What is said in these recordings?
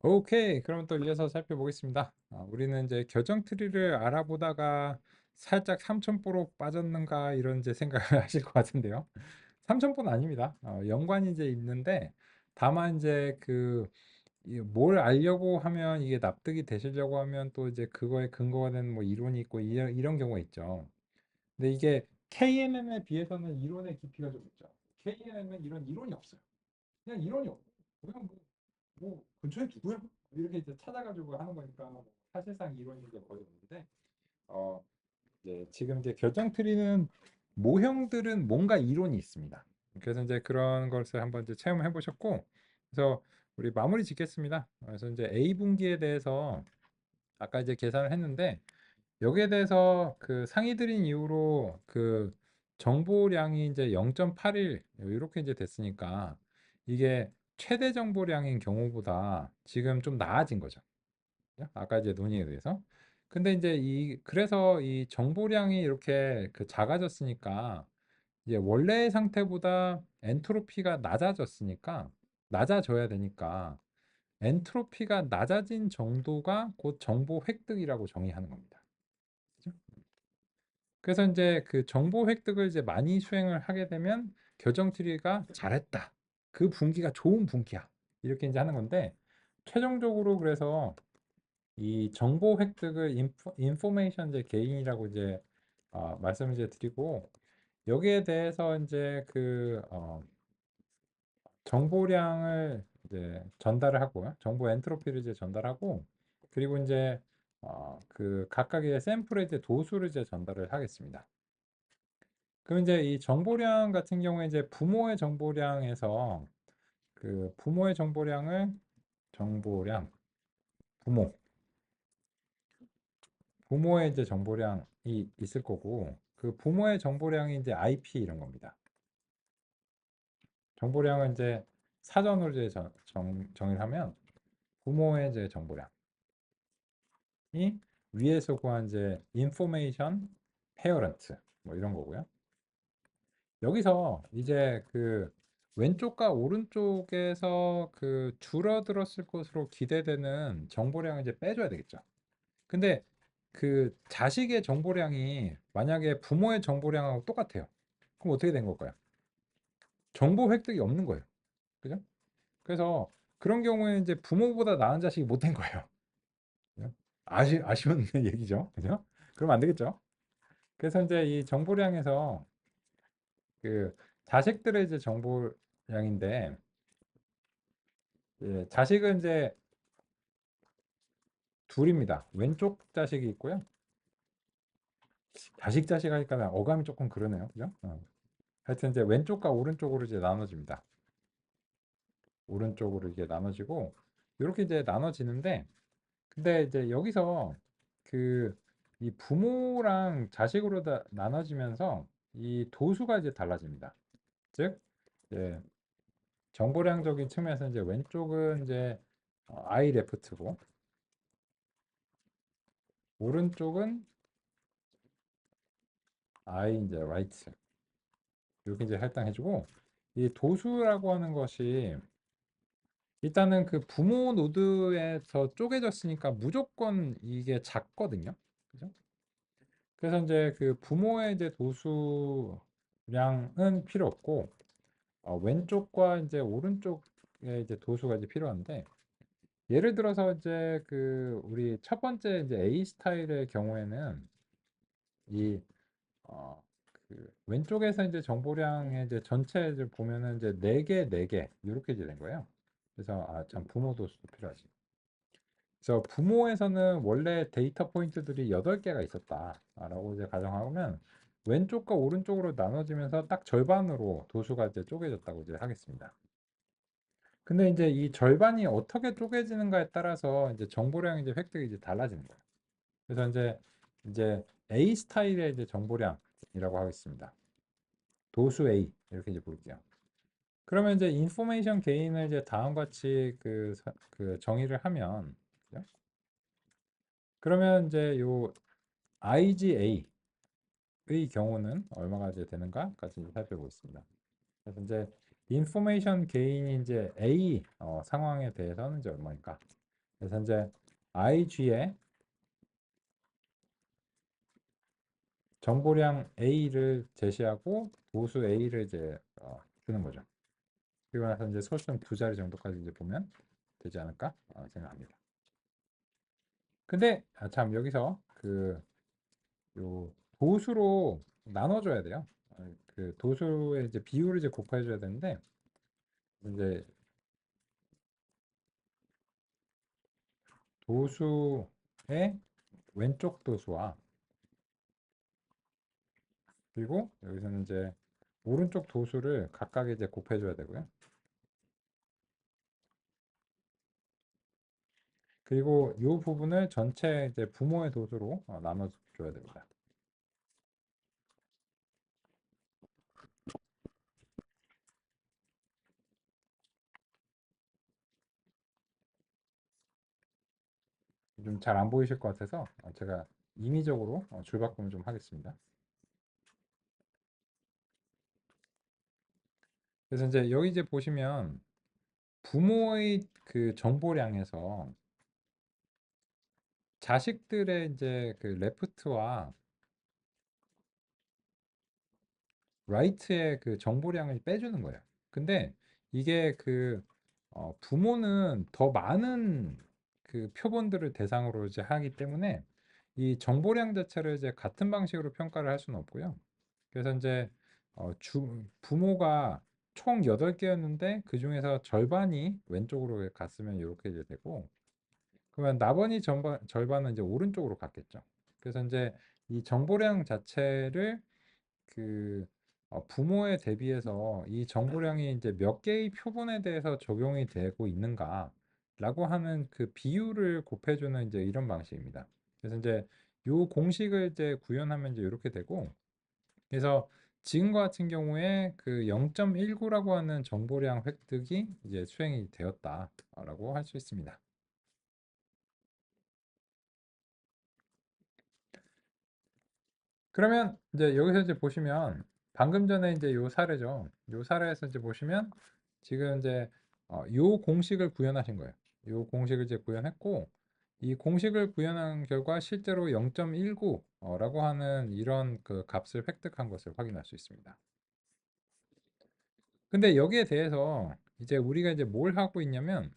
오케이. 그럼 또 이어서 살펴보겠습니다. 우리는 이제 겨정 트리를 알아보다가 살짝 삼천포로 빠졌는가 이런 이제 생각을 하실 것 같은데요. 삼천포는 아닙니다. 연관이 이제 있는데 다만 이제 뭘 알려고 하면 이게 납득이 되시려고 하면 또 이제 그거에 근거가 되는 뭐 이론이 있고 이런 경우가 있죠. 근데 이게 KNN에 비해서는 이론의 깊이가 좀 있죠. KNN은 이런 이론이 없어요. 그냥 이론이 없고 그냥 뭐 근처에 누구야? 이렇게 이제 찾아가지고 하는 거니까 뭐 사실상 이론이 이제 거의 없는데 어 이제 지금 이제 결정 트리는 모형들은 뭔가 이론이 있습니다. 그래서 이제 그런 것을 한번 이제 체험해 보셨고 그래서 우리 마무리 짓겠습니다. 그래서 이제 A 분기에 대해서 아까 이제 계산을 했는데 여기에 대해서 그 상위 들인 이후로 그 정보량이 이제 0.81 이렇게 이제 됐으니까 이게 최대 정보량인 경우보다 지금 좀 나아진 거죠. 아까 이제 논의에 의해서. 근데 이제 그래서 이 정보량이 이렇게 작아졌으니까 이제 원래의 상태보다 엔트로피가 낮아졌으니까 낮아져야 되니까 엔트로피가 낮아진 정도가 곧 정보 획득이라고 정의하는 겁니다. 그죠? 그래서 이제 그 정보 획득을 이제 많이 수행을 하게 되면 결정 트리가 잘했다. 그 분기가 좋은 분기야. 이렇게 이제 하는 건데 최종적으로 그래서 이 정보 획득을 인포메이션 이제 게인이라고 이제 말씀을 이제 드리고 여기에 대해서 이제 정보량을 이제 전달을 하고요. 정보 엔트로피를 이제 전달하고 그리고 이제 그 각각의 샘플의 이제 도수를 이제 전달을 하겠습니다. 그럼 이제 이 정보량 같은 경우에 이제 부모의 정보량에서 그 부모의 정보량을 정보량 부모 부모의 이제 정보량이 있을 거고 그 부모의 정보량이 이제 IP 이런 겁니다. 정보량은 이제 사전으로 이제 정의를 하면 부모의 이제 정보량이 위에서 구한 이제 information parent 뭐 이런 거고요. 여기서 이제 그 왼쪽과 오른쪽에서 그 줄어들었을 것으로 기대되는 정보량을 이제 빼줘야 되겠죠. 근데 그 자식의 정보량이 만약에 부모의 정보량하고 똑같아요. 그럼 어떻게 된 걸까요? 정보 획득이 없는 거예요. 그죠? 그래서 그런 경우에 이제 부모보다 나은 자식이 못 된 거예요. 그죠? 아쉬운 얘기죠. 그죠? 그러면 안 되겠죠. 그래서 이제 이 정보량에서 그 자식들의 이제 정보량인데 자식은 이제 둘입니다. 왼쪽 자식이 있고요. 자식 하니까 어감이 조금 그러네요. 그죠? 하여튼 이제 왼쪽과 오른쪽으로 이제 나눠집니다. 오른쪽으로 이게 나눠지고 이렇게 이제 나눠지는데 근데 이제 여기서 그 이 부모랑 자식으로 나눠지면서 이 도수가 이제 달라집니다. 즉 이제 정보량적인 측면에서 이제 왼쪽은 이제 I 레프트고 오른쪽은 I 이제 라이트 이렇게 이제 할당해주고 이 도수라고 하는 것이 일단은 그 부모 노드에서 쪼개졌으니까 무조건 이게 작거든요. 그죠? 그래서 이제 그 부모의 이제 도수량은 필요 없고 왼쪽과 이제 오른쪽에 이제 도수가 이제 필요한데 예를 들어서 이제 그 우리 첫 번째 이제 A 스타일의 경우에는 이 왼쪽에서 이제 정보량의 이제 전체를 보면은 이제 4개, 4개 이렇게 이제 된 거예요. 그래서 참 부모 도수도 필요하지. 그래서 부모에서는 원래 데이터 포인트들이 8개가 있었다라고 이제 가정하면 왼쪽과 오른쪽으로 나눠지면서 딱 절반으로 도수가 이제 쪼개졌다고 이제 하겠습니다. 근데 이제 이 절반이 어떻게 쪼개지는가에 따라서 이제 정보량이 이제 획득이 이제 달라지는 거예요. 그래서 이제 A 스타일의 이제 정보량이라고 하겠습니다. 도수 A 이렇게 이제 볼게요. 그러면 이제 인포메이션 게인을 이제 다음과 같이 그 정의를 하면 그죠? 그러면 이제 요 IGA의 경우는 얼마가 이제 되는가까지 살펴보겠습니다. 그래서 이제 인포메이션 게인이 이제 A 상황에 대해서는 이제 얼마일까? 그래서 이제 ig에 정보량 A를 제시하고 도수 A를 이제 주는 거죠. 그리고 나서 이제 소수점 두 자리 정도까지 이제 보면 되지 않을까 생각합니다. 근데 참 여기서 그 요 도수로 나눠줘야 돼요. 그 도수의 이제 비율을 이제 곱해줘야 되는데 이제 도수의 왼쪽 도수와 그리고 여기서는 이제 오른쪽 도수를 각각 이제 곱해줘야 되고요. 그리고 이 부분을 전체 이제 부모의 도수로 나눠줘야 됩니다. 좀 잘 안 보이실 것 같아서 제가 임의적으로 줄바꿈을 좀 하겠습니다. 그래서 이제 여기 이제 보시면 부모의 그 정보량에서 자식들의 이제 그 레프트와 라이트의 그 정보량을 빼주는 거예요. 근데 이게 그 부모는 더 많은 그 표본들을 대상으로 이제 하기 때문에 이 정보량 자체를 이제 같은 방식으로 평가를 할 수는 없고요. 그래서 이제 부모가 총 8개였는데 그 중에서 절반이 왼쪽으로 갔으면 이렇게 이제 되고 그러면 나머지 절반은 이제 오른쪽으로 갔겠죠. 그래서 이제 이 정보량 자체를 그 부모에 대비해서 이 정보량이 이제 몇 개의 표본에 대해서 적용이 되고 있는가라고 하는 그 비율을 곱해주는 이제 이런 방식입니다. 그래서 이제 요 공식을 이제 구현하면 이제 이렇게 되고 그래서 지금과 같은 경우에 그 0.19라고 하는 정보량 획득이 이제 수행이 되었다라고 할 수 있습니다. 그러면 이제 여기서 이제 보시면 방금 전에 이제 요 사례죠. 요 사례에서 이제 보시면 지금 이제 요 공식을 구현하신 거예요. 요 공식을 이제 구현했고 이 공식을 구현한 결과 실제로 0.19라고 하는 이런 그 값을 획득한 것을 확인할 수 있습니다. 근데 여기에 대해서 이제 우리가 이제 뭘 하고 있냐면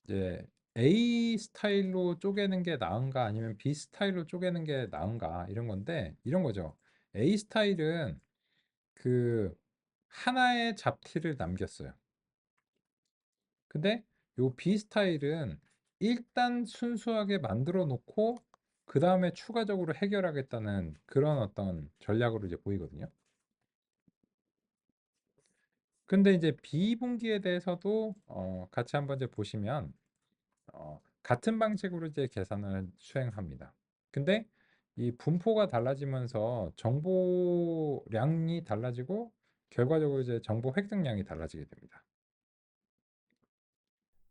이제 A 스타일로 쪼개는 게 나은가 아니면 B 스타일로 쪼개는 게 나은가 이런 건데 이런 거죠. A 스타일은 그 하나의 잡티를 남겼어요. 근데 요 B 스타일은 일단 순수하게 만들어 놓고 그 다음에 추가적으로 해결하겠다는 그런 어떤 전략으로 이제 보이거든요. 근데 이제 B 분기에 대해서도 같이 한번 이제 보시면 같은 방식으로 이제 계산을 수행합니다. 근데 이 분포가 달라지면서 정보량이 달라지고 결과적으로 이제 정보 획득량이 달라지게 됩니다.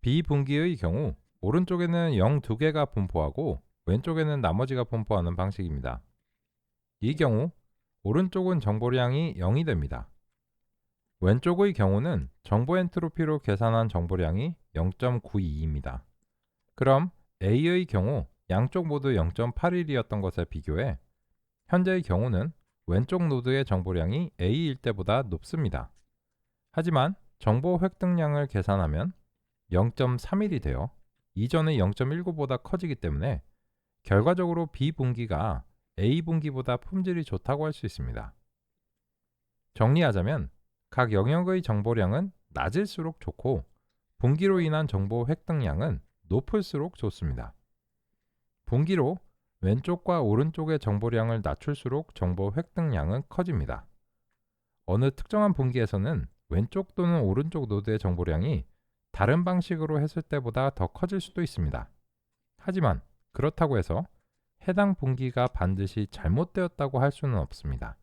비분기의 경우 오른쪽에는 0 2개가 분포하고 왼쪽에는 나머지가 분포하는 방식입니다. 이 경우 오른쪽은 정보량이 0이 됩니다. 왼쪽의 경우는 정보 엔트로피로 계산한 정보량이 0.92입니다. 그럼 A의 경우 양쪽 모두 0.81이었던 것에 비교해 현재의 경우는 왼쪽 노드의 정보량이 A일 때보다 높습니다. 하지만 정보 획득량을 계산하면 0.31이 되어 이전의 0.19보다 커지기 때문에 결과적으로 B분기가 A분기보다 품질이 좋다고 할 수 있습니다. 정리하자면 각 영역의 정보량은 낮을수록 좋고 분기로 인한 정보 획득량은 높을수록 좋습니다. 분기로 왼쪽과 오른쪽의 정보량을 낮출수록 정보 획득량은 커집니다. 어느 특정한 분기에서는 왼쪽 또는 오른쪽 노드의 정보량이 다른 방식으로 했을 때보다 더 커질 수도 있습니다. 하지만 그렇다고 해서 해당 분기가 반드시 잘못되었다고 할 수는 없습니다.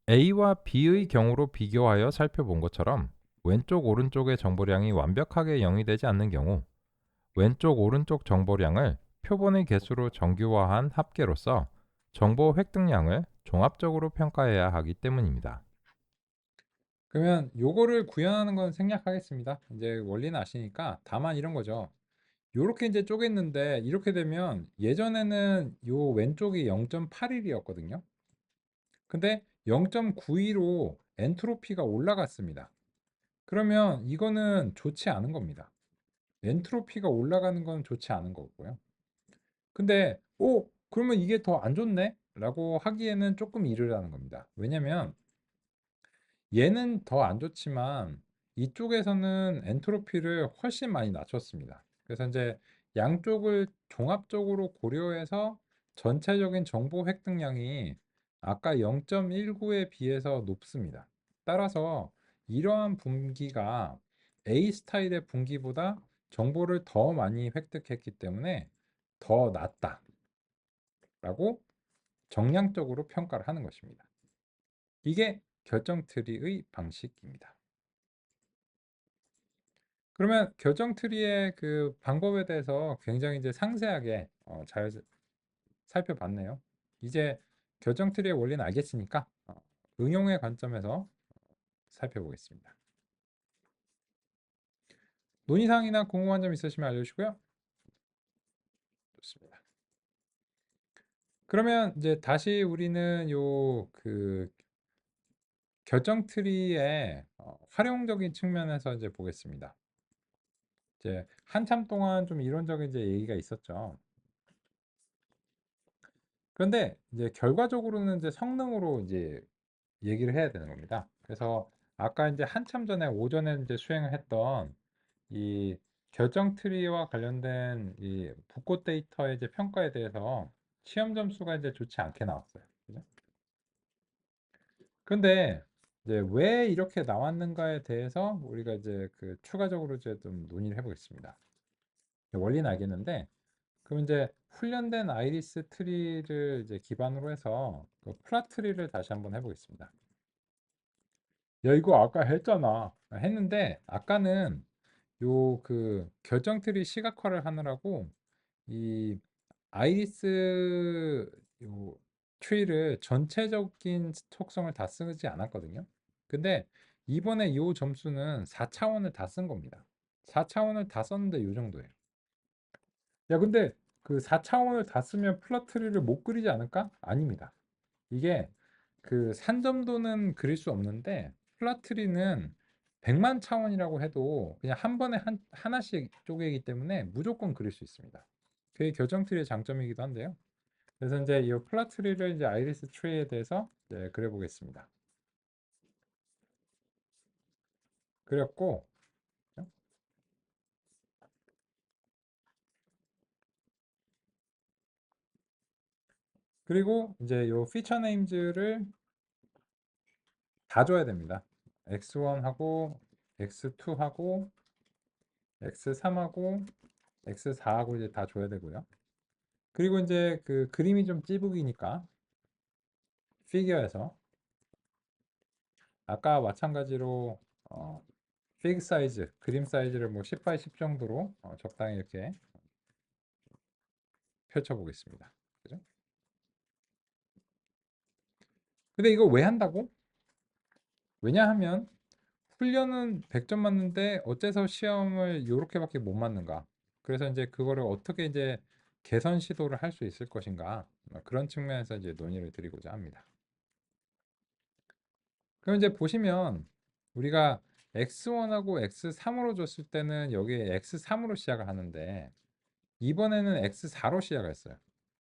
A와 B의 경우로 비교하여 살펴본 것처럼 왼쪽 오른쪽의 정보량이 완벽하게 0이 되지 않는 경우 왼쪽 오른쪽 정보량을 표본의 개수로 정규화한 합계로서 정보 획득량을 종합적으로 평가해야 하기 때문입니다. 그러면 요거를 구현하는 건 생략하겠습니다. 이제 원리는 아시니까 다만 이런 거죠. 요렇게 이제 쪼갰는데 이렇게 되면 예전에는 요 왼쪽이 0.81이었거든요. 근데 0.92로 엔트로피가 올라갔습니다. 그러면 이거는 좋지 않은 겁니다. 엔트로피가 올라가는 건 좋지 않은 거고요. 근데 그러면 이게 더 안 좋네? 라고 하기에는 조금 이르다는 겁니다. 왜냐면 얘는 더 안 좋지만 이쪽에서는 엔트로피를 훨씬 많이 낮췄습니다. 그래서 이제 양쪽을 종합적으로 고려해서 전체적인 정보 획득량이 아까 0.19에 비해서 높습니다. 따라서 이러한 분기가 A 스타일의 분기보다 정보를 더 많이 획득했기 때문에 더 낫다라고 정량적으로 평가를 하는 것입니다. 이게 결정 트리의 방식입니다. 그러면 결정 트리의 그 방법에 대해서 굉장히 이제 상세하게 잘 살펴봤네요. 이제 결정 트리의 원리는 알겠으니까 응용의 관점에서 살펴보겠습니다. 논의사항이나 궁금한 점 있으시면 알려주시고요. 좋습니다. 그러면 이제 다시 우리는 요 그 결정 트리의 활용적인 측면에서 이제 보겠습니다. 이제 한참 동안 좀 이론적인 이제 얘기가 있었죠. 그런데 이제 결과적으로는 이제 성능으로 이제 얘기를 해야 되는 겁니다. 그래서 아까 이제 한참 전에 오전에 이제 수행을 했던 이 결정 트리와 관련된 이 붓고 데이터의 이제 평가에 대해서 시험 점수가 이제 좋지 않게 나왔어요. 그죠? 근데 이제 왜 이렇게 나왔는가에 대해서 우리가 이제 그 추가적으로 이제 좀 논의를 해보겠습니다. 원리는 알겠는데 그럼 이제 훈련된 아이리스 트리를 이제 기반으로 해서 그 플랫 트리를 다시 한번 해보겠습니다. 야, 이거 아까 했잖아. 했는데 아까는 요 그 결정 트리 시각화를 하느라고 이 아이리스 요 트리를 전체적인 속성을 다 쓰지 않았거든요. 근데 이번에 요 점수는 4차원을 다 쓴 겁니다. 4차원을 다 썼는데 요 정도예요. 야, 근데 그 4차원을 다 쓰면 플롯 트리를 못 그리지 않을까? 아닙니다. 이게 그 산점도는 그릴 수 없는데 플롯 트리는 100만 차원이라고 해도 그냥 한 번에 하나씩 쪼개기 때문에 무조건 그릴 수 있습니다. 그게 결정 트리의 장점이기도 한데요. 그래서 이제 이 플롯 트리를 이제 아이리스 트리에 대해서 이제 그려보겠습니다. 그렸고, 그리고 이제 요 피처 네임즈를 다 줘야 됩니다. x1하고 x2하고 x3하고 x4하고 이제 다 줘야 되고요. 그리고 이제 그 그림이 좀 찌북이니까 피규어에서 아까 마찬가지로 피그 사이즈, 그림 사이즈를 뭐 10 x 10 정도로 적당히 이렇게 펼쳐 보겠습니다. 그죠? 근데 이거 왜 한다고? 왜냐하면 훈련은 100점 맞는데 어째서 시험을 이렇게밖에 못 맞는가? 그래서 이제 그거를 어떻게 이제 개선 시도를 할 수 있을 것인가? 그런 측면에서 이제 논의를 드리고자 합니다. 그럼 이제 보시면 우리가 x1하고 x3으로 줬을 때는 여기에 x3으로 시작을 하는데 이번에는 x4로 시작을 했어요.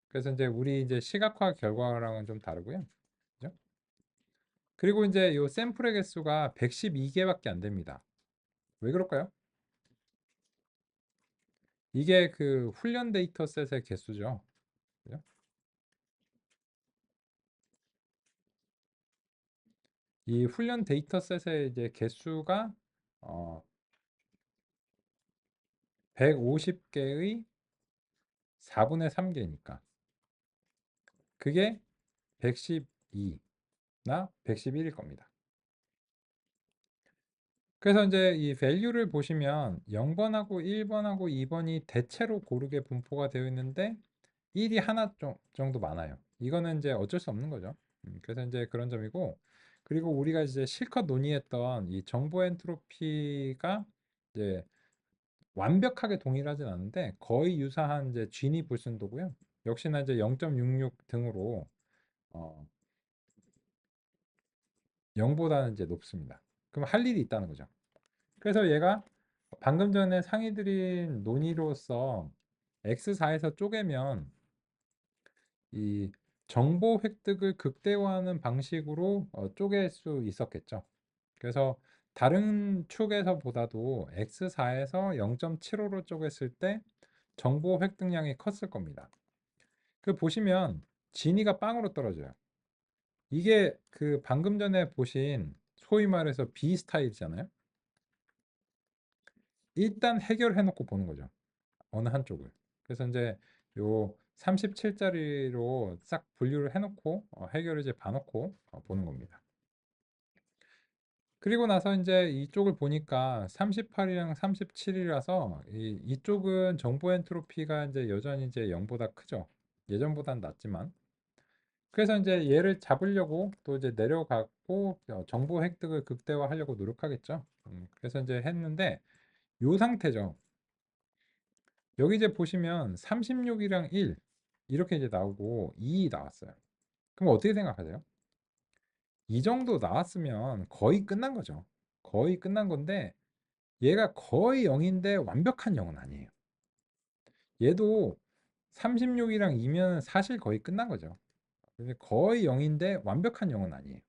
그래서 이제 우리 이제 시각화 결과랑은 좀 다르고요. 그죠? 그리고 이제 요 샘플의 개수가 112개밖에 안 됩니다. 왜 그럴까요? 이게 그 훈련 데이터셋의 개수죠. 그죠? 이 훈련 데이터셋의 이제 개수가 150개의 4분의 3개니까 그게 112나 111일 겁니다. 그래서 이제 이 value를 보시면 0번하고 1번하고 2번이 대체로 고르게 분포가 되어 있는데 1이 하나 정도 많아요. 이거는 이제 어쩔 수 없는 거죠. 그래서 이제 그런 점이고 그리고 우리가 이제 실컷 논의했던 이 정보 엔트로피가 이제 완벽하게 동일하진 않은데 거의 유사한 이제 지니 불순도고요. 역시나 이제 0.66 등으로 어, 0보다는 이제 높습니다. 그럼 할 일이 있다는 거죠. 그래서 얘가 방금 전에 상위 드린 논의로서 X4에서 쪼개면 이 정보 획득을 극대화하는 방식으로 쪼갤 수 있었겠죠. 그래서 다른 축에서보다도 X4에서 0.75로 쪼갰을 때 정보 획득량이 컸을 겁니다. 그 보시면 진위가 빵으로 떨어져요. 이게 그 방금 전에 보신 소위 말해서 B 스타일이잖아요. 일단 해결해 놓고 보는 거죠. 어느 한쪽을. 그래서 이제 요 37짜리로 싹 분류를 해 놓고 해결을 이제 봐 놓고 보는 겁니다. 그리고 나서 이제 이쪽을 보니까 38이랑 37이라서 이쪽은 정보 엔트로피가 이제 여전히 이제 0보다 크죠. 예전보다는 낮지만. 그래서 이제 얘를 잡으려고 또 이제 내려갔고 정보 획득을 극대화하려고 노력하겠죠. 그래서 이제 했는데 요 상태죠. 여기 이제 보시면 36이랑 1 이렇게 이제 나오고 2 나왔어요. 그럼 어떻게 생각하세요? 이 정도 나왔으면 거의 끝난 거죠. 거의 끝난 건데 얘가 거의 0인데 완벽한 0은 아니에요. 얘도 36이랑 2면 사실 거의 끝난 거죠. 근데 거의 0인데 완벽한 0은 아니에요.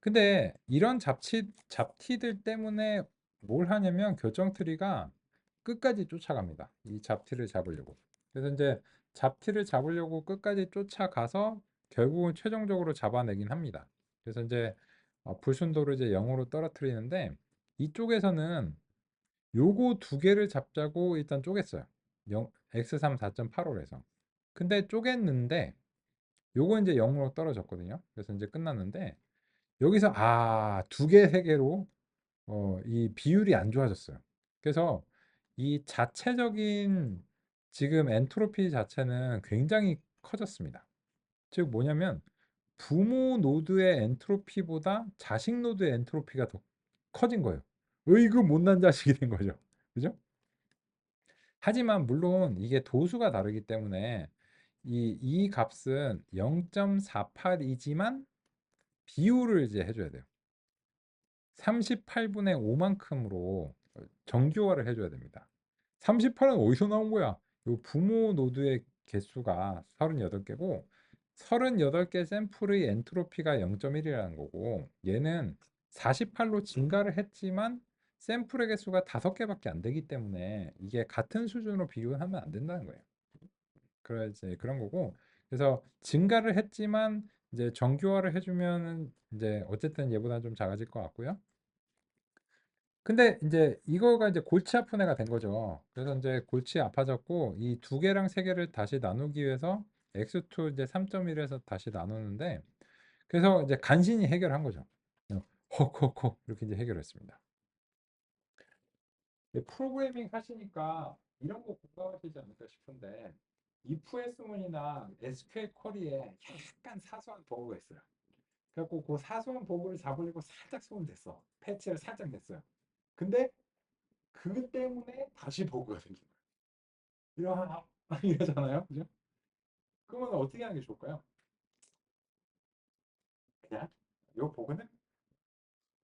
근데 이런 잡티들 때문에 뭘 하냐면 결정 트리가 끝까지 쫓아갑니다. 이 잡티를 잡으려고. 그래서 이제 잡티를 잡으려고 끝까지 쫓아가서 결국은 최종적으로 잡아내긴 합니다. 그래서 이제 불순도를 이제 0으로 떨어뜨리는데 이쪽에서는 요거 두 개를 잡자고 일단 쪼갰어요. X3 4.85에서. 근데 쪼갰는데 요거 이제 0으로 떨어졌거든요. 그래서 이제 끝났는데 여기서 두 개, 세 개로 이 비율이 안 좋아졌어요. 그래서 이 자체적인 지금 엔트로피 자체는 굉장히 커졌습니다. 즉 뭐냐면 부모 노드의 엔트로피보다 자식 노드의 엔트로피가 더 커진 거예요. 으이그 못난 자식이 된 거죠. 그죠? 하지만 물론 이게 도수가 다르기 때문에 이 값은 0.48이지만 비율을 이제 해줘야 돼요. 38분의 5만큼으로 정교화를 해줘야 됩니다. 38은 어디서 나온 거야? 요 부모 노드의 개수가 38개고 38개 샘플의 엔트로피가 0.1이라는 거고 얘는 48로 증가를 했지만 샘플의 개수가 5개밖에 안 되기 때문에 이게 같은 수준으로 비교하면 안 된다는 거예요. 그래서 그런 거고 그래서 증가를 했지만 이제 정교화를 해주면 이제 어쨌든 얘보다 좀 작아질 것 같고요. 근데 이제 이거가 이제 골치 아픈 애가 된 거죠. 그래서 이제 골치 아파졌고 이 두 개랑 세 개를 다시 나누기 위해서 x2 이제 3.1에서 다시 나누는데 그래서 이제 간신히 해결한 거죠. 헉헉헉 이렇게 이제 해결했습니다. 프로그래밍 하시니까 이런 거 공감하시지 않을까 싶은데 if 했으면이나 SQL 쿼리에 약간 사소한 버그가 있어요. 그래갖고 그 사소한 버그를 잡으려고 살짝 손을 댔어. 패치를 살짝 냈어요. 근데 그 때문에 다시 버그가 생긴 거예요. 이러잖아요. 그죠? 그러면 어떻게 하는 게 좋을까요? 그냥 요 버그는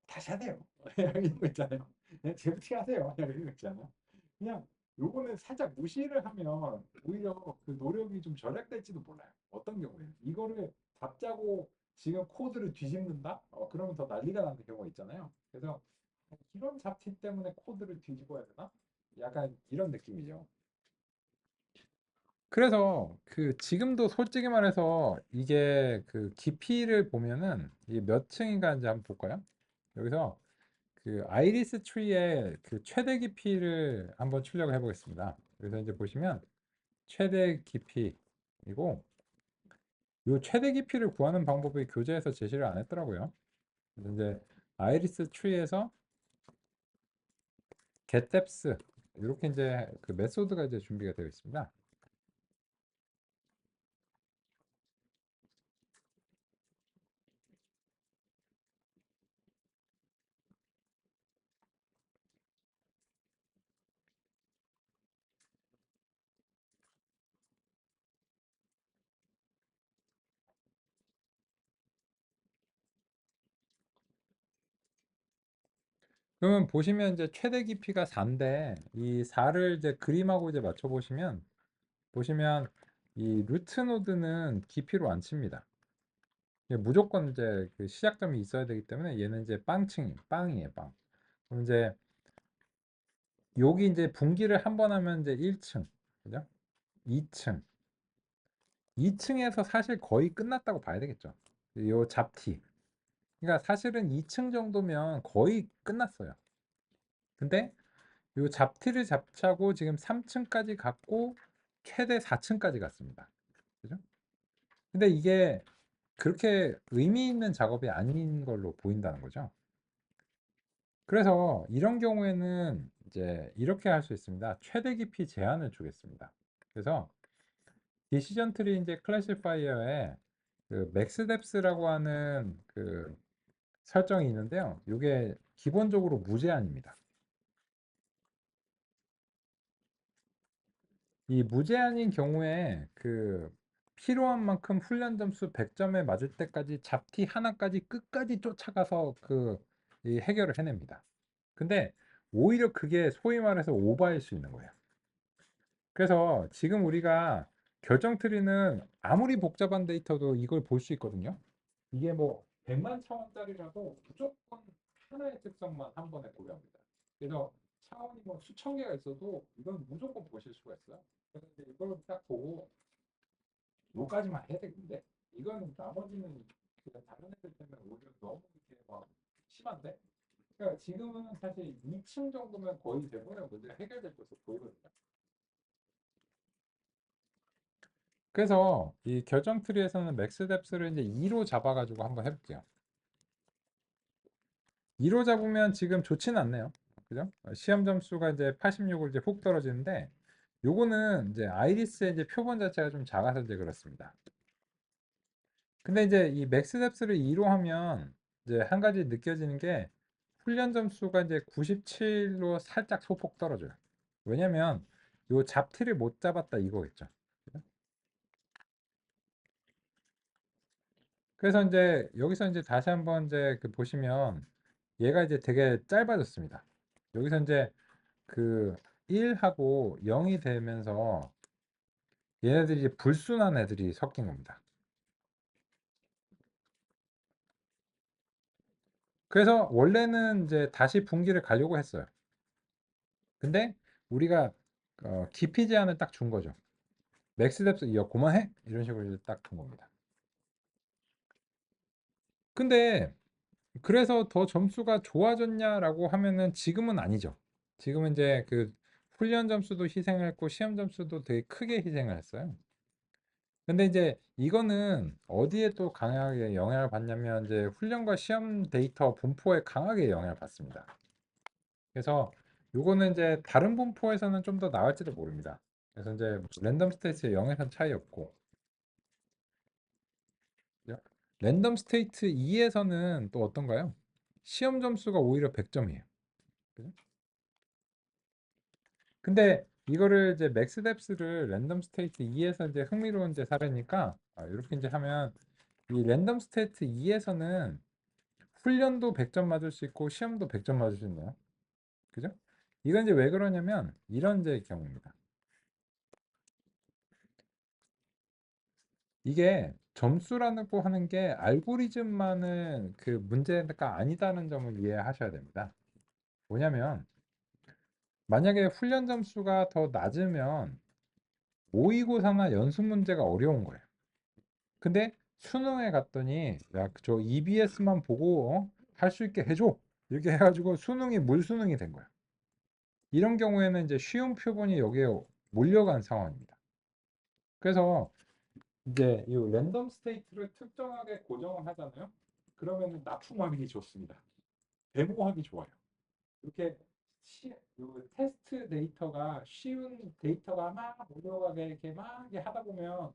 다시 하세요. 이런 거 있잖아요. 그냥 재부팅 하세요. 이런 거 있잖아요. 그냥 요거는 살짝 무시를 하면 오히려 그 노력이 좀 절약될지도 몰라요. 어떤 경우에는 이거를 잡자고 지금 코드를 뒤집는다? 그러면 더 난리가 나는 경우가 있잖아요. 그래서 이런 잡티 때문에 코드를 뒤집어야 되나? 약간 이런 느낌이죠. 그래서 그 지금도 솔직히 말해서 이게 그 깊이를 보면은 이게 몇 층인가 이제 한번 볼까요? 여기서 그 아이리스 트리의 그 최대 깊이를 한번 출력을 해보겠습니다. 그래서 이제 보시면 최대 깊이이고 이 최대 깊이를 구하는 방법이 교재에서 제시를 안 했더라고요. 그래서 이제 아이리스 트리에서 getDepth 이렇게 이제 그 메소드가 이제 준비가 되어 있습니다. 그러면 보시면 이제 최대 깊이가 4인데 이 4를 이제 그림하고 이제 맞춰 보시면 이 루트 노드는 깊이로 안 칩니다. 무조건 이제 그 시작점이 있어야 되기 때문에 얘는 이제 빵이에요, 빵. 그럼 이제 여기 이제 분기를 한 번 하면 이제 1층, 그죠? 2층, 2층에서 사실 거의 끝났다고 봐야 되겠죠. 요 잡티. 그러니까 사실은 2층 정도면 거의 끝났어요. 근데 요 잡티를 잡자고 지금 3층까지 갔고 최대 4층까지 갔습니다. 그죠? 근데 이게 그렇게 의미 있는 작업이 아닌 걸로 보인다는 거죠. 그래서 이런 경우에는 이제 이렇게 할 수 있습니다. 최대 깊이 제한을 주겠습니다. 그래서 디시전 트리 이제 클래시파이어에 그 맥스 뎁스라고 하는 그 설정이 있는데요. 이게 기본적으로 무제한입니다. 이 무제한인 경우에 그 필요한 만큼 훈련 점수 100점에 맞을 때까지 잡티 하나까지 끝까지 쫓아가서 이 해결을 해냅니다. 근데 오히려 그게 소위 말해서 오버일 수 있는 거예요. 그래서 지금 우리가 결정 트리는 아무리 복잡한 데이터도 이걸 볼 수 있거든요. 이게 뭐 100만 차원짜리라도 무조건 하나의 특성만 한 번에 고려합니다. 그래서 차원이 뭐 수천 개가 있어도 이건 무조건 보실 수가 있어요. 그래서 이제 이걸 딱 보고 요까지만 해야 되는데 이건 나머지는 그냥 다른 애들 때문에 오히려 너무 이렇게 막 심한데. 그러니까 지금은 사실 2층 정도면 거의 대부분의 문제가 해결될 것으로 보이거든요. 그래서 이 결정 트리에서는 맥스 뎁스를 이제 2로 잡아가지고 한번 해볼게요. 2로 잡으면 지금 좋지는 않네요. 그죠? 시험 점수가 이제 86을 이제 훅 떨어지는데 요거는 이제 아이리스의 이제 표본 자체가 좀 작아서 이제 그렇습니다. 근데 이제 이 맥스 뎁스를 2로 하면 이제 한 가지 느껴지는 게 훈련 점수가 이제 97로 살짝 소폭 떨어져요. 왜냐면 요 잡티를 못 잡았다 이거겠죠. 그래서 이제 여기서 이제 다시 한번 이제 그 보시면 얘가 이제 되게 짧아졌습니다. 여기서 이제 그 1하고 0이 되면서 얘네들이 이제 불순한 애들이 섞인 겁니다. 그래서 원래는 이제 다시 분기를 가려고 했어요. 근데 우리가 깊이 제한을 딱 준 거죠. 맥스 뎁스 야 그만해 이런 식으로 이제 딱 준 겁니다. 근데 그래서 더 점수가 좋아졌냐라고 하면은 지금은 아니죠. 지금은 이제 그 훈련 점수도 희생했고 시험 점수도 되게 크게 희생을 했어요. 근데 이제 이거는 어디에 또 강하게 영향을 받냐면 이제 훈련과 시험 데이터 분포에 강하게 영향을 받습니다. 그래서 요거는 이제 다른 분포에서는 좀 더 나을지도 모릅니다. 그래서 이제 랜덤 스테이트의 영향은 차이 없고 그죠? 랜덤 스테이트 2에서는 또 어떤가요? 시험 점수가 오히려 100점이에요. 근데 이거를 이제 맥스 뎁스를 랜덤 스테이트 2에서 이제 흥미로운 이제 사례니까 이렇게 이제 하면 이 랜덤 스테이트 2에서는 훈련도 100점 맞을 수 있고 시험도 100점 맞을 수 있네요. 그죠? 이건 이제 왜 그러냐면 이런 이제 경우입니다. 이게 점수라고 하는 게 알고리즘만은 그 문제가 아니다는 점을 이해하셔야 됩니다. 뭐냐면 만약에 훈련 점수가 더 낮으면 모의고사나 연습 문제가 어려운 거예요. 근데 수능에 갔더니 야, 저 EBS만 보고 할 수 있게 해줘. 이렇게 해가지고 수능이 물수능이 된 거야. 이런 경우에는 이제 쉬운 표본이 여기에 몰려간 상황입니다. 그래서 이제 이 랜덤 스테이트를 특정하게 고정을 하잖아요. 그러면 납품하기 좋습니다. 데모하기 좋아요. 이렇게 요 테스트 데이터가 쉬운 데이터가 막 몰려가게 이렇게 막 이렇게 하다 보면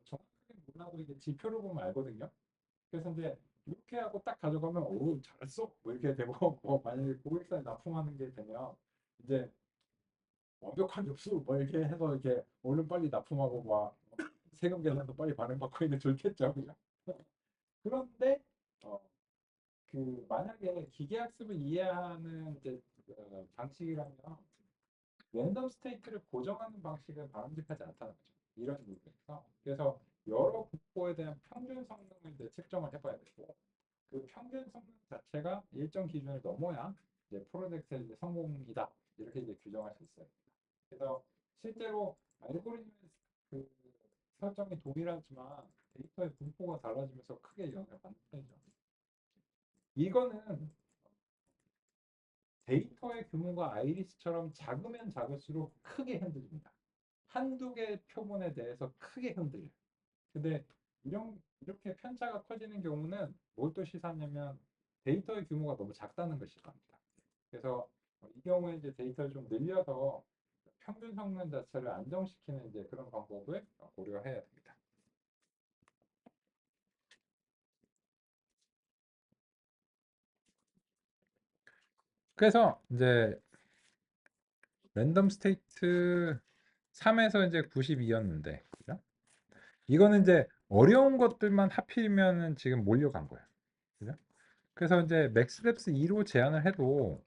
정확하게 몰라도 이제 지표를 보면 알거든요. 그래서 이제 이렇게 하고 딱 가져가면 오 잘했어 뭐 이렇게 되고 만약에 고객사에 납품하는 게 되면 이제 완벽한 접수 뭐 이렇게 해서 이렇게 얼른 빨리 납품하고 막 세금 계산도 빨리 발행받고 있는 좋겠죠 그죠? 그런데 어, 그 만약에 기계학습을 이해하는 이제 방식이라면 랜덤 스테이트를 고정하는 방식은 바람직하지 않다는 거죠. 이런 이유에서. 그래서 여러 분포에 대한 평균 성능을 이제 측정을 해봐야 되고 그 평균 성능 자체가 일정 기준을 넘어야 이제 프로젝트의 이제 성공이다. 이렇게 이제 규정할 수 있어요. 그래서 실제로 알고리즘의 그 설정이 동일하지만 데이터의 분포가 달라지면서 크게 영향을 받는 편이죠. 이거는 데이터의 규모가 아이리스처럼 작으면 작을수록 크게 흔들립니다. 한두 개의 표본에 대해서 크게 흔들려요. 근데 이렇게 편차가 커지는 경우는 뭘 또 시사하냐면 데이터의 규모가 너무 작다는 걸 시사합니다. 그래서 이 경우에 이제 데이터를 좀 늘려서 평균 성능 자체를 안정시키는 이제 그런 방법을 고려해야 됩니다. 그래서 이제 랜덤 스테이트 3에서 이제 92였는데 그죠? 이거는 이제 어려운 것들만 하필이면은 지금 몰려간 거예요. 그죠? 그래서 이제 맥스랩스 2로 제한을 해도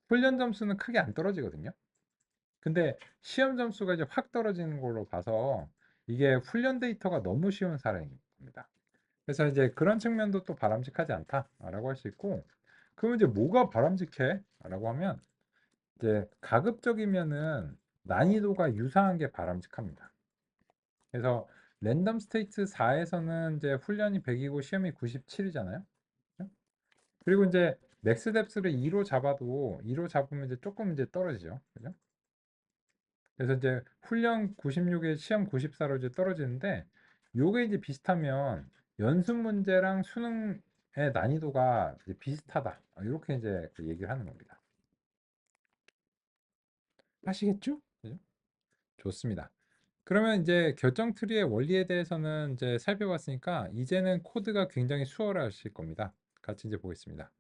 훈련 점수는 크게 안 떨어지거든요. 근데 시험 점수가 이제 확 떨어지는 걸로 봐서 이게 훈련 데이터가 너무 쉬운 사례입니다. 그래서 이제 그런 측면도 또 바람직하지 않다라고 할 수 있고, 그러면 이제 뭐가 바람직해? 라고 하면 이제 가급적이면은 난이도가 유사한 게 바람직합니다. 그래서 랜덤 스테이트 4에서는 이제 훈련이 100이고 시험이 97이잖아요. 그리고 이제 맥스 뎁스를 2로 잡아도 2로 잡으면 이제 조금 이제 떨어지죠. 그죠? 그래서 이제 훈련 96에 시험 94로 이제 떨어지는데 요게 이제 비슷하면 연습 문제랑 수능의 난이도가 이제 비슷하다. 이렇게 이제 그 얘기를 하는 겁니다. 아시겠죠? 그죠? 좋습니다. 그러면 이제 결정 트리의 원리에 대해서는 이제 살펴봤으니까 이제는 코드가 굉장히 수월하실 겁니다. 같이 이제 보겠습니다.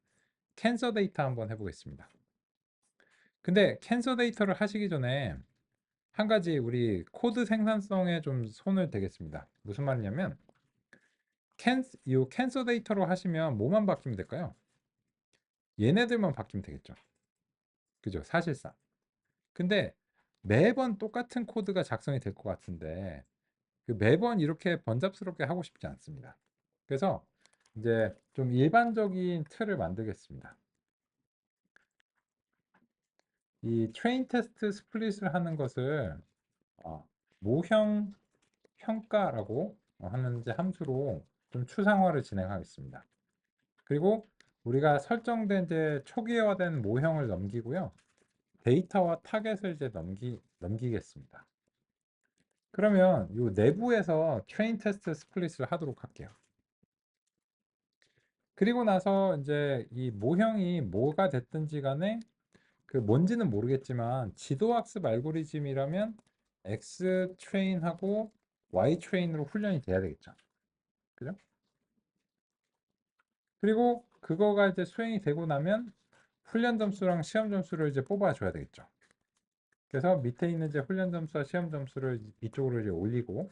캔서 데이터 한번 해보겠습니다. 근데 캔서 데이터를 하시기 전에 한 가지 우리 코드 생산성에 좀 손을 대겠습니다. 무슨 말이냐면 이 캔서 데이터로 하시면 뭐만 바뀌면 될까요? 얘네들만 바뀌면 되겠죠. 그죠? 사실상. 근데 매번 똑같은 코드가 작성이 될 것 같은데 그 매번 이렇게 번잡스럽게 하고 싶지 않습니다. 그래서 이제 좀 일반적인 틀을 만들겠습니다. 이 트레인 테스트 스플릿을 하는 것을 모형 평가라고 하는 이제 함수로 좀 추상화를 진행하겠습니다. 그리고 우리가 설정된 이제 초기화된 모형을 넘기고요. 데이터와 타겟을 이제 넘기겠습니다. 그러면 이 내부에서 트레인 테스트 스플릿을 하도록 할게요. 그리고 나서 이제 이 모형이 뭐가 됐든지 간에 그 뭔지는 모르겠지만 지도학습 알고리즘이라면 X 트레인하고 Y 트레인으로 훈련이 돼야 되겠죠. 그죠? 그리고 그거가 이제 수행이 되고 나면 훈련 점수랑 시험 점수를 이제 뽑아줘야 되겠죠. 그래서 밑에 있는 이제 훈련 점수와 시험 점수를 이쪽으로 이제 올리고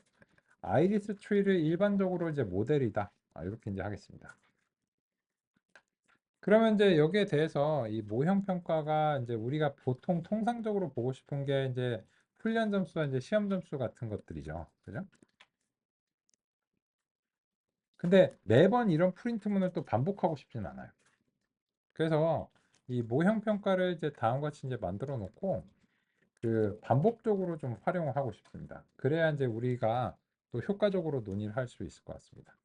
아이리스 트리를 일반적으로 이제 모델이다. 이렇게 이제 하겠습니다. 그러면 이제 여기에 대해서 이 모형 평가가 이제 우리가 보통 통상적으로 보고 싶은 게 이제 훈련 점수와 이제 시험 점수 같은 것들이죠. 그죠? 근데 매번 이런 프린트문을 또 반복하고 싶지는 않아요. 그래서 이 모형 평가를 이제 다음과 같이 이제 만들어 놓고 그 반복적으로 좀 활용을 하고 싶습니다. 그래야 이제 우리가 또 효과적으로 논의를 할 수 있을 것 같습니다.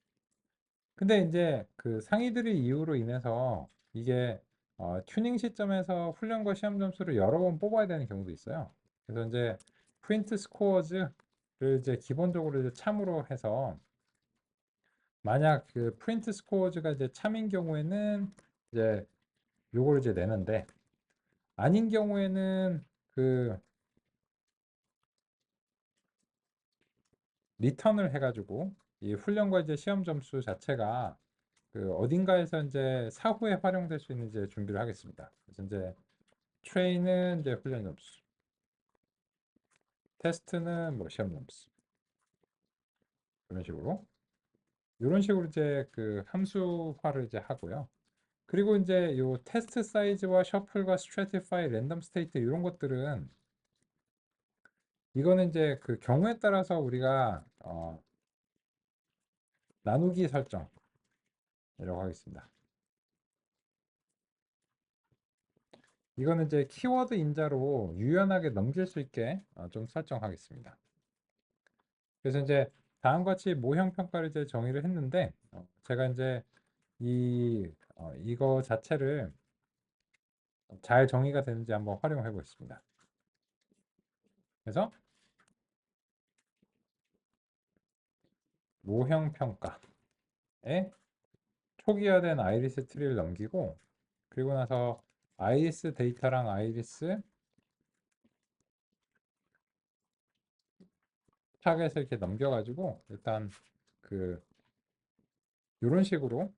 근데 이제 그 상위들의 이유로 인해서 이게 튜닝 시점에서 훈련과 시험 점수를 여러 번 뽑아야 되는 경우도 있어요. 그래서 이제 프린트 스코어즈를 이제 기본적으로 이제 참으로 해서 만약 그 프린트 스코어즈가 이제 참인 경우에는 이제 요걸 이제 내는데 아닌 경우에는 그 리턴을 해가지고 이 훈련과 이제 시험 점수 자체가 그 어딘가에서 이제 사후에 활용될 수 있는 이제 준비를 하겠습니다. 그래서 이제 트레인은 이제 훈련 점수, 테스트는 뭐 시험 점수 이런 식으로 이제 그 함수화를 이제 하고요. 그리고 이제 요 테스트 사이즈와 셔플과 스트래티파이, 랜덤 스테이트 이런 것들은 이거는 이제 그 경우에 따라서 우리가 나누기 설정이라고 하겠습니다. 이거는 이제 키워드 인자로 유연하게 넘길 수 있게 좀 설정하겠습니다. 그래서 이제 다음과 같이 모형 평가를 이제 정의를 했는데 제가 이제 이거 자체를 잘 정의가 되는지 한번 활용해 보겠습니다. 그래서 모형 평가에 초기화된 아이리스 트리를 넘기고 그리고 나서 아이리스 데이터랑 아이리스 타겟을 이렇게 넘겨가지고 일단 그 이런 식으로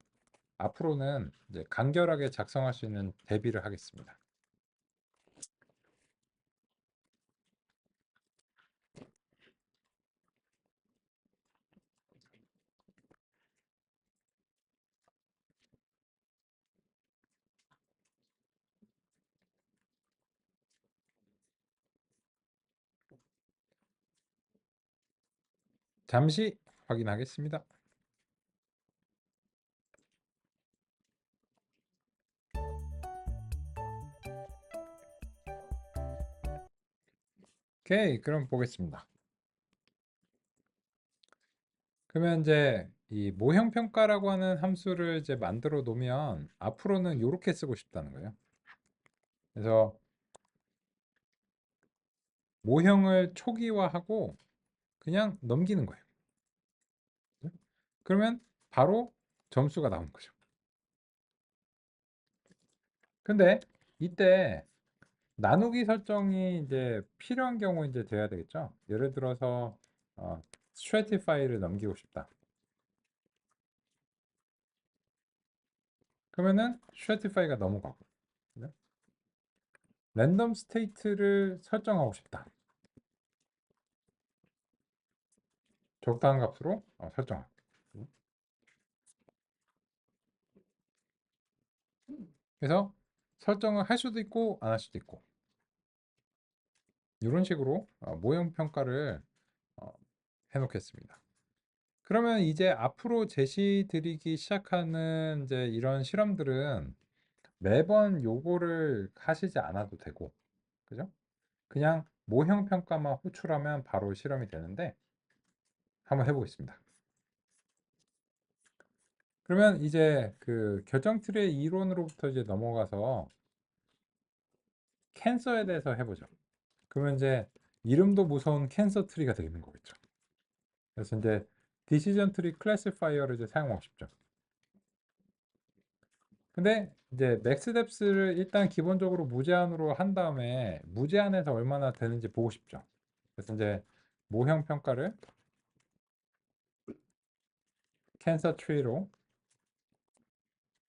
앞으로는 이제 간결하게 작성할 수 있는 대비를 하겠습니다. 잠시 확인하겠습니다. 오케이, 그럼 보겠습니다. 그러면 이제 이 모형 평가라고 하는 함수를 이제 만들어 놓으면 앞으로는 이렇게 쓰고 싶다는 거예요. 그래서 모형을 초기화하고 그냥 넘기는 거예요. 그러면 바로 점수가 나오는 거죠. 근데 이때 나누기 설정이 이제 필요한 경우 이제 돼야 되겠죠. 예를 들어서 스트래티파이를 넘기고 싶다. 그러면은 스트래티파이가 넘어가고 그죠? 랜덤 스테이트를 설정하고 싶다. 적당한 값으로 설정하고. 그래서 설정을 할 수도 있고 안 할 수도 있고 이런 식으로 모형 평가를 어, 해놓겠습니다. 그러면 이제 앞으로 제시 드리기 시작하는 이제 이런 실험들은 매번 요거를 하시지 않아도 되고, 그죠? 그냥 모형 평가만 호출하면 바로 실험이 되는데 한번 해보겠습니다. 그러면 이제 그 결정 트리의 이론으로부터 이제 넘어가서 캔서에 대해서 해보죠. 그러면 이제 이름도 무서운 캔서 트리가 되는 거겠죠. 그래서 이제 디시전 트리 클래시파이어를 이제 사용하고 싶죠. 근데 이제 맥스 뎁스를 일단 기본적으로 무제한으로 한 다음에 무제한에서 얼마나 되는지 보고 싶죠. 그래서 이제 모형 평가를 캔서 트리로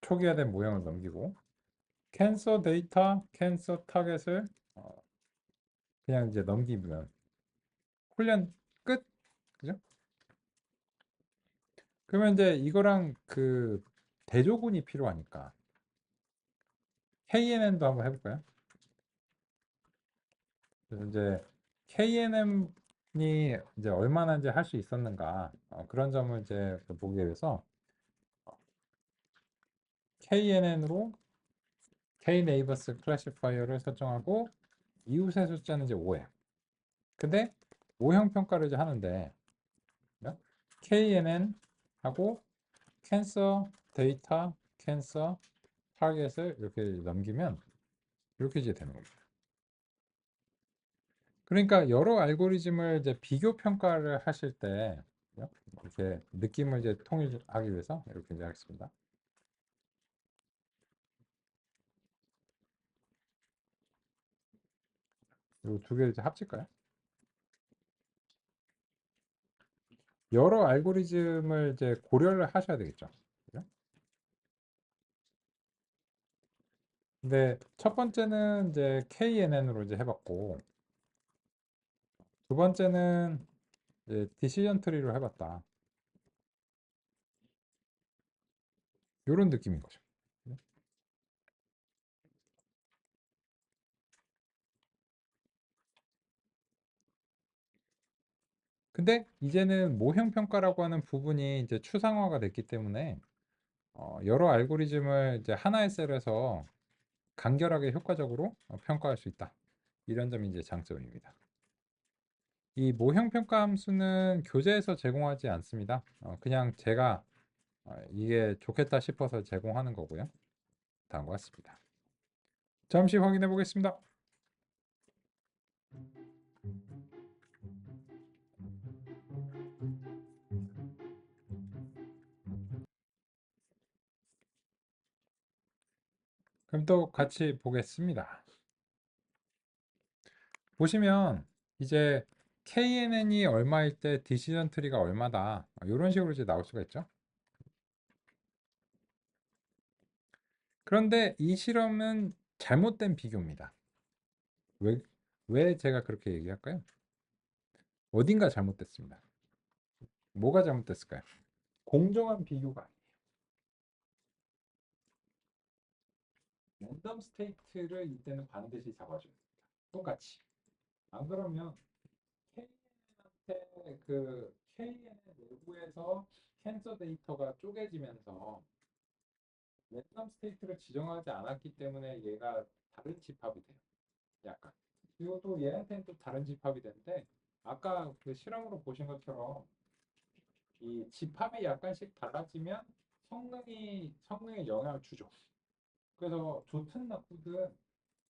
초기화된 모형을 넘기고 캔서 데이터, 캔서 타겟을 그냥 이제 넘기면 훈련 끝. 그죠? 그러면 이제 이거랑 그 대조군이 필요하니까 KNN도 한번 해볼까요? 그래서 이제 KNN이 이제 얼마나 이제 할 수 있었는가 그런 점을 이제 보기 위해서 KNN으로 K-네이버스 클래시파이어를 설정하고 이웃의 숫자는 이제 5예요. 근데 모형 평가를 이제 하는데 KNN 하고 캔서 데이터 캔서 타겟을 이렇게 넘기면 이렇게 이제 되는 겁니다. 그러니까 여러 알고리즘을 이제 비교 평가를 하실 때 이렇게 느낌을 이제 통일하기 위해서 이렇게 이제 하겠습니다. 이 두 개를 이제 합칠까요? 여러 알고리즘을 이제 고려를 하셔야 되겠죠. 그죠? 근데 첫 번째는 이제 KNN으로 이제 해봤고 두 번째는 이제 디시전 트리로 해봤다. 이런 느낌인 거죠. 근데 이제는 모형 평가라고 하는 부분이 이제 추상화가 됐기 때문에 여러 알고리즘을 이제 하나의 셀에서 간결하게 효과적으로 평가할 수 있다. 이런 점이 이제 장점입니다. 이 모형 평가 함수는 교재에서 제공하지 않습니다. 그냥 제가 이게 좋겠다 싶어서 제공하는 거고요. 다음과 같습니다. 잠시 확인해 보겠습니다. 그럼 또 같이 보겠습니다. 보시면 이제 KNN이 얼마일 때 디시전 트리가 얼마다 이런 식으로 이제 나올 수가 있죠. 그런데 이 실험은 잘못된 비교입니다. 왜, 왜 제가 그렇게 얘기할까요? 어딘가 잘못됐습니다. 뭐가 잘못됐을까요? 공정한 비교가 아니에요. 랜덤 스테이트를 이때는 반드시 잡아줘야 됩니다. 똑같이. 안 그러면 KNN한테 그 KNN 내부에서 캔서 데이터가 쪼개지면서 랜덤 스테이트를 지정하지 않았기 때문에 얘가 다른 집합이 돼요. 약간. 그리고 또 얘한테는 또 다른 집합이 되는데 아까 그 실험으로 보신 것처럼 이 집합이 약간씩 달라지면 성능에 영향을 주죠. 그래서 좋든 나쁘든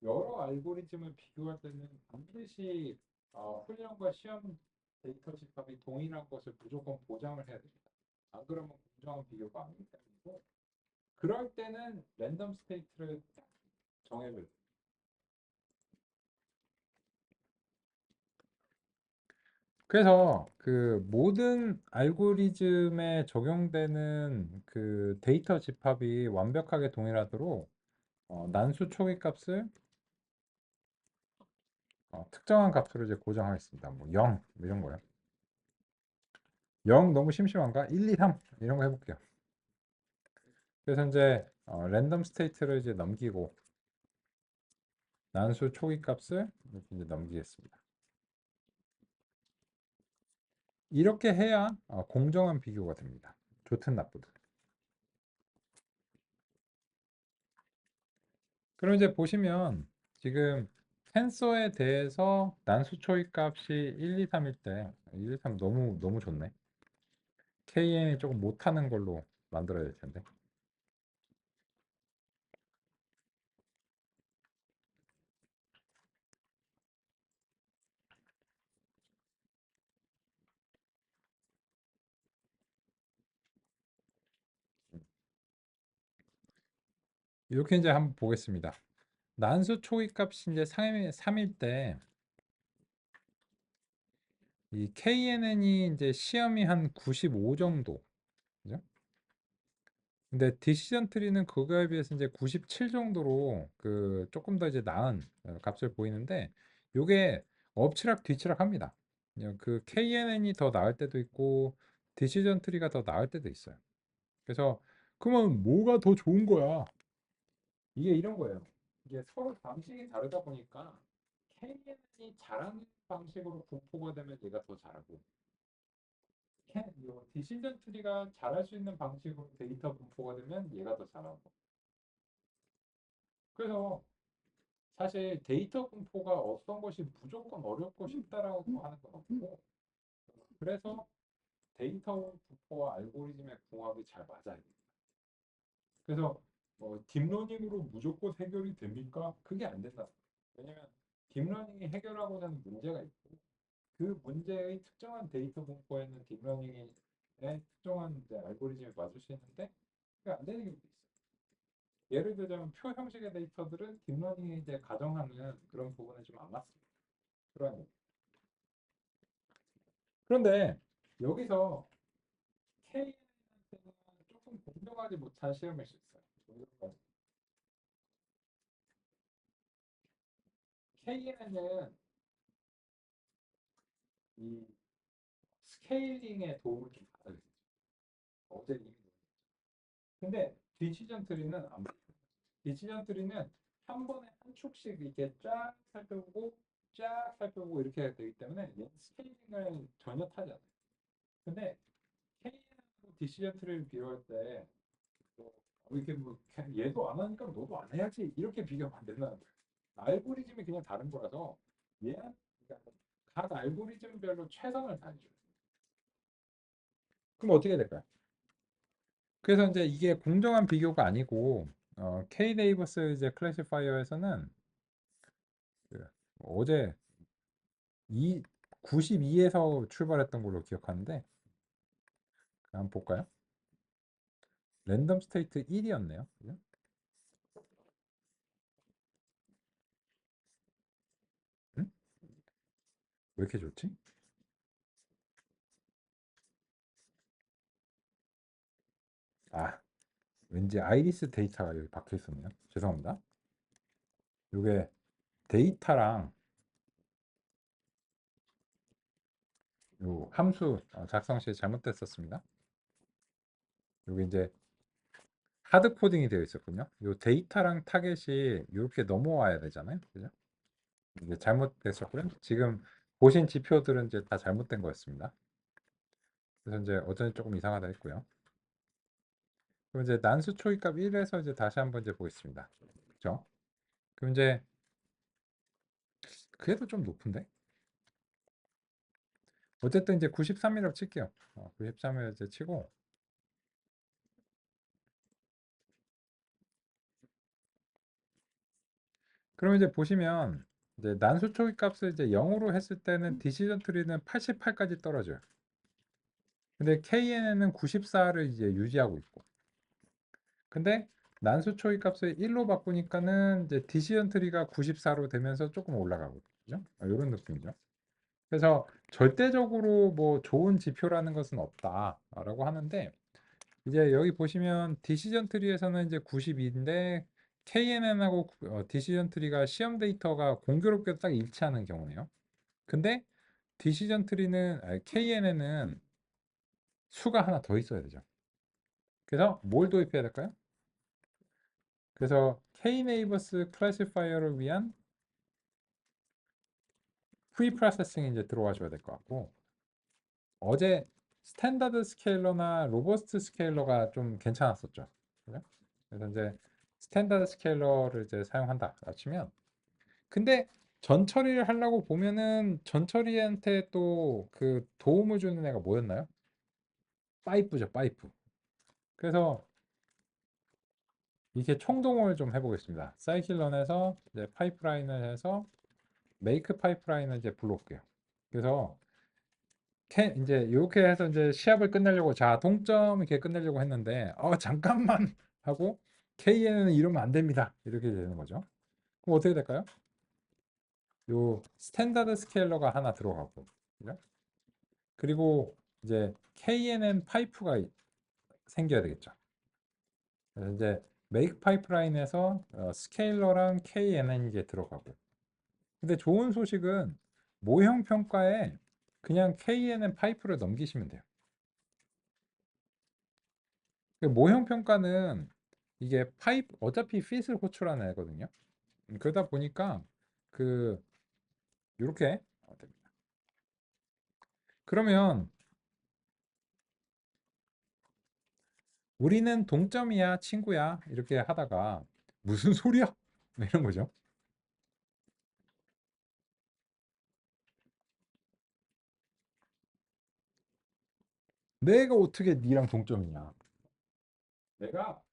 여러 알고리즘을 비교할 때는 반드시 훈련과 시험 데이터 집합이 동일한 것을 무조건 보장을 해야 됩니다. 안 그러면 공정한 비교가 아니기 때문이고 그럴 때는 랜덤 스테이트를 딱 정해줘야 돼요. 그래서 그 모든 알고리즘에 적용되는 그 데이터 집합이 완벽하게 동일하도록 난수 초기 값을 특정한 값으로 이제 고정하겠습니다. 뭐 0, 이런 거요. 0 너무 심심한가? 1, 2, 3 이런 거 해볼게요. 그래서 이제 랜덤 스테이트를 이제 넘기고 난수 초기 값을 이렇게 이제 넘기겠습니다. 이렇게 해야 공정한 비교가 됩니다. 좋든 나쁘든. 그럼 이제 보시면 지금 텐서에 대해서 난수 초이 값이 1, 2, 3일 때 1, 2, 3 너무 좋네. KN이 조금 못하는 걸로 만들어야 될 텐데. 이렇게 이제 한번 보겠습니다. 난수 초이 값이 이제 3일 때 이 KNN이 이제 시험이 한 95 정도. 그죠? 근데 디시전 트리는 그거에 비해서 이제 97 정도로 그 조금 더 이제 나은 값을 보이는데 요게 엎치락 뒤치락 합니다. 그 KNN이 더 나을 때도 있고 디시전 트리가 더 나을 때도 있어요. 그래서 그러면 뭐가 더 좋은 거야? 이게 이런 거예요. 이게 서로 방식이 다르다 보니까 KNN이 잘하는 방식으로 분포가 되면 얘가 더 잘하고 디시전 트리가 잘할 수 있는 방식으로 데이터 분포가 되면 얘가 더 잘하고 그래서 사실 데이터 분포가 어떤 것이 무조건 어렵고 쉽다라고 하는 건 없고 그래서 데이터 분포와 알고리즘의 궁합이 잘 맞아야 돼요. 그래서 딥러닝으로 무조건 해결이 됩니까? 그게 안 된다. 왜냐면 딥러닝이 해결하고자 하는 문제가 있고 그 문제의 특정한 데이터 분포에는 딥러닝의 특정한 이제 알고리즘이 맞을 수 있는데 그게 안 되는 경우도 있어요. 예를 들자면 표 형식의 데이터들은 딥러닝이 이제 가정하는 그런 부분에 좀 안 맞습니다. 그런 그런데 여기서 K한테는 조금 공정하지 못한 시험일 수 있어요. K에는 이 스케일링에 도움을 좀 받아야 되죠. 어제 이미 근데 디시전 트리는 안 받아요. 디시전 트리는 한 번에 한 축씩 이렇게 쫙 살펴보고 쫙 살펴보고 이렇게 되기 때문에 얘는 스케일링을 전혀 타지 않아요. 근데 K하고 디시전 트리를 비교할 때 뭐, 이렇게 뭐 얘도 안 하니까 너도 안 해야지 이렇게 비교하면 안 된다는 거예요. 알고리즘이 그냥 다른 거라서 얘는 그러니까 각 알고리즘별로 최선을 다해줘요. 그럼 어떻게 될까요? 그래서 이제 이게 공정한 비교가 아니고 K-네이버스 이제 클래시파이어에서는 그 어제 92에서 출발했던 걸로 기억하는데 한번 볼까요? 랜덤 스테이트 1이었네요. 그죠? 응? 왜 이렇게 좋지? 아, 왠지 아이리스 데이터가 여기 박혀 있었네요. 죄송합니다. 이게 데이터랑 요 함수 작성 시 잘못됐었습니다. 여기 이제 하드 코딩이 되어 있었군요. 요 데이터랑 타겟이 이렇게 넘어와야 되잖아요. 그죠? 이제 잘못됐었고요. 지금 보신 지표들은 이제 다 잘못된 거였습니다. 그래서 이제 어쩐지 조금 이상하다 했고요. 그럼 이제 난수 초이값 1에서 이제 다시 한번 이제 보겠습니다. 그죠? 그럼 이제 그래도 좀 높은데? 어쨌든 이제 93이라고 칠게요. 93이라고 이제 치고 그럼 이제 보시면 이제 난수 초이값을 이제 0으로 했을 때는 디시전 트리는 88까지 떨어져요. 근데 KNN은 94를 이제 유지하고 있고. 근데 난수 초이 값을 1로 바꾸니까는 이제 디시전 트리가 94로 되면서 조금 올라가고 그죠? 이런 느낌이죠. 그래서 절대적으로 뭐 좋은 지표라는 것은 없다라고 하는데 이제 여기 보시면 디시전 트리에서는 이제 92인데 KNN하고 디시전 트리가 시험 데이터가 공교롭게 딱 일치하는 경우네요. 근데 디시전 트리는 KNN은 수가 하나 더 있어야 되죠. 그래서 뭘 도입해야 될까요? 그래서 K-네이버스 클래시파이어를 위한 프리프로세싱이 이제 들어와 줘야 될 것 같고 어제 스탠다드 스케일러나 로버스트 스케일러가 좀 괜찮았었죠. 그죠? 그래서 이제 스탠다드 스케일러를 이제 사용한다 치면 근데 전처리를 하려고 보면은 전처리한테 또 그 도움을 주는 애가 뭐였나요? 파이프죠, 파이프. 그래서 이렇게 총동원을 좀 해보겠습니다. 사이클런에서 이제 파이프라인을 해서 메이크 파이프라인을 이제 불러올게요. 그래서 이제 이렇게 해서 이제 시합을 끝내려고 자 동점 이렇게 끝내려고 했는데 잠깐만 하고 KN은 이러면 안 됩니다. 이렇게 되는 거죠. 그럼 어떻게 될까요? 요 스탠다드 스케일러가 하나 들어가고 그죠? 그리고 이제 KNN 파이프가 생겨야 되겠죠. 그래서 이제 메이크 파이프라인에서 스케일러랑 KNN 이게 들어가고 근데 좋은 소식은 모형 평가에 그냥 KNN 파이프를 넘기시면 돼요. 그 모형 평가는 이게 파이프 어차피 핏을 호출하는 애거든요. 그러다 보니까 그 이렇게 됩니다. 그러면 우리는 동점이야 친구야 이렇게 하다가 무슨 소리야 이런 거죠. 내가 어떻게 니랑 동점이냐. 내가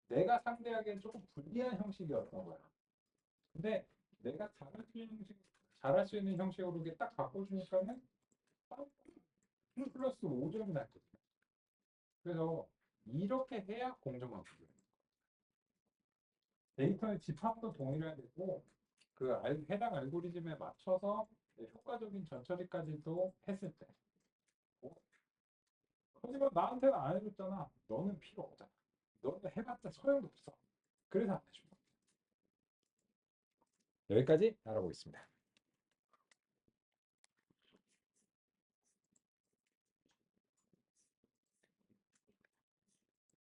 내가 상대하기엔 조금 불리한 형식이었던 거야. 근데 내가 잘할 수 있는 형식으로 이게 딱 바꿔주니까는 플러스 5점이 났거든요. 그래서 이렇게 해야 공정한 구조예요. 데이터의 집합도 동일해야 되고 그 해당 알고리즘에 맞춰서 효과적인 전처리까지도 했을 때 하지만 나한테는 안 해줬잖아. 너는 필요 없잖아. 너는 해봤자 소용도 없어. 그래서 안 해준 거. 여기까지 알아보겠습니다.